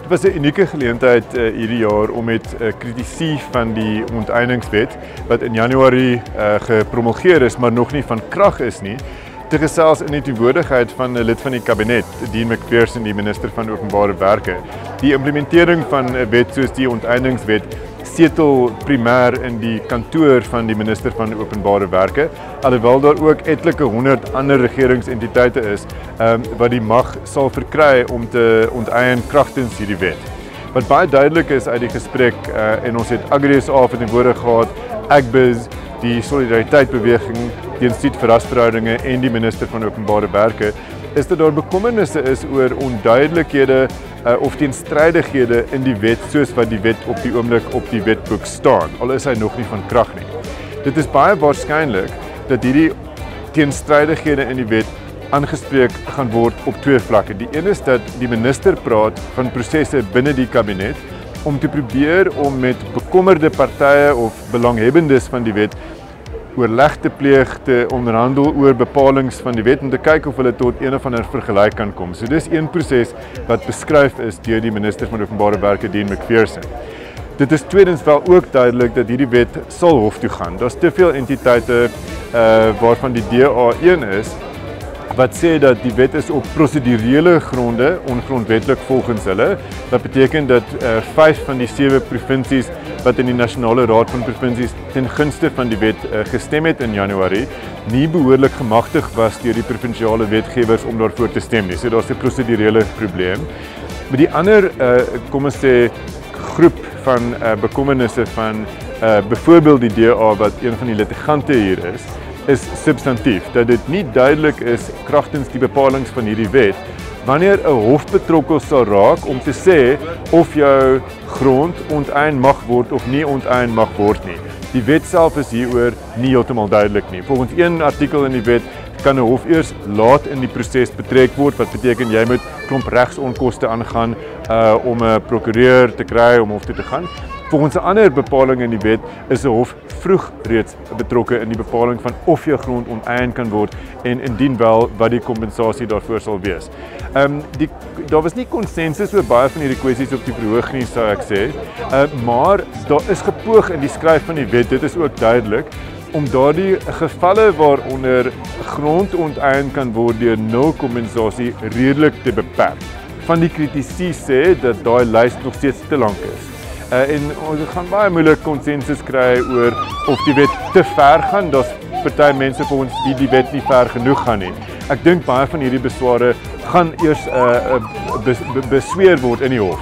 Dit was 'n unieke geleentheid hierdie jaar om met kritisie van die onteieningswet wat in Januarie gepromulgeer is, maar nog nie van krag is nie, te gesels in die teenwoordigheid van 'n lid van die kabinet, Dean McPherson, die minister van Openbare Werke. Die implementering van 'n wet soos die onteieningswet setel primêr in die kantoor van die minister van Openbare Werke, alhoewel daar ook etlike 100 ander regeringsentiteite is wat die mag sal verkry om te onteien kragtens hierdie wet. Wat baie duidelik is uit die gesprek, en ons het AgriSA verteenwoordig gehad, Agbiz, die Solidariteitsbeweging, die Instituut vir Rasverhoudinge en die minister van Openbare Werke, is dat daar bekommernisse is oor onduidelikhede of teenstrydighede in die wet soos wat die wet op die oomblik op die wetboek staan, al is hy nog nie van krag nie. Dit is baie waarskynlik dat hierdie teenstrydighede in die wet aangespreek gaan word op twee vlakke. Die een is dat die minister praat van prosesse binne die kabinet om te probeer om met bekommerde partye of belanghebbendes van die wet oorleg te pleeg, te onderhandel oor bepalings van die wet om te kyk of hulle tot een of ander vergelyk kan kom. So dis een proses wat beskryf is deur die minister van Openbare Werke, Dean McPherson. Dit is tweedens wel ook duidelik dat hierdie wet sal hof toe gaan. Daar's te veel entiteite waarvan die DA een is, wat sê dat die wet is op prosedurele gronde ongrondwetlik volgens hulle. Dat beteken dat 5 van die 7 provinsies wat in die Nasionale Raad van Provinsies ten gunste van die wet gestem het in Januarie, nie behoorlik gemagtig was deur die provinsiale wetgewers om daarvoor te stem nie. So daar's 'n prosedurele probleem. Maar die ander, kom ons sê, groep van bekommernisse van byvoorbeeld die DA wat een van die litigante hier is substantief, dat dit nie duidelik is kragtens die bepalings van hierdie wet wanneer 'n hof betrokke sal raak om te sê of jou grond onteien mag word of nie onteien mag word nie. Die wet self is hieroor nie heeltemal duidelik nie. Volgens een artikel in die wet kan 'n hof eers laat in die proses betrek word, wat beteken jy moet klomp regsonkoste aangaan om 'n prokureur te kry om hof toe te gaan. Volgens 'n ander bepaling in die wet is 'n hof vroeg reeds betrokke in die bepaling van of jou grond onteien kan word en indien wel wat die kompensasie daarvoor sal wees. Daar was nie konsensus oor baie van hierdie kwessies op die verhoog nie, sou ek sê, maar daar is gepoog in die skryf van die wet, dit is ook duidelik, om daardie gevalle waaronder grond onteien kan word deur nul kompensasie redelik te beperk. Van die kritici sê dat daai lys nog steeds te lank is. En ons gaan baie moeilik konsensus kry oor of die wet te ver gaan. Daar's party mense vir ons die wet nie ver genoeg gaan nie. Ek dink baie van hierdie besware gaan eers besweer word in die hof.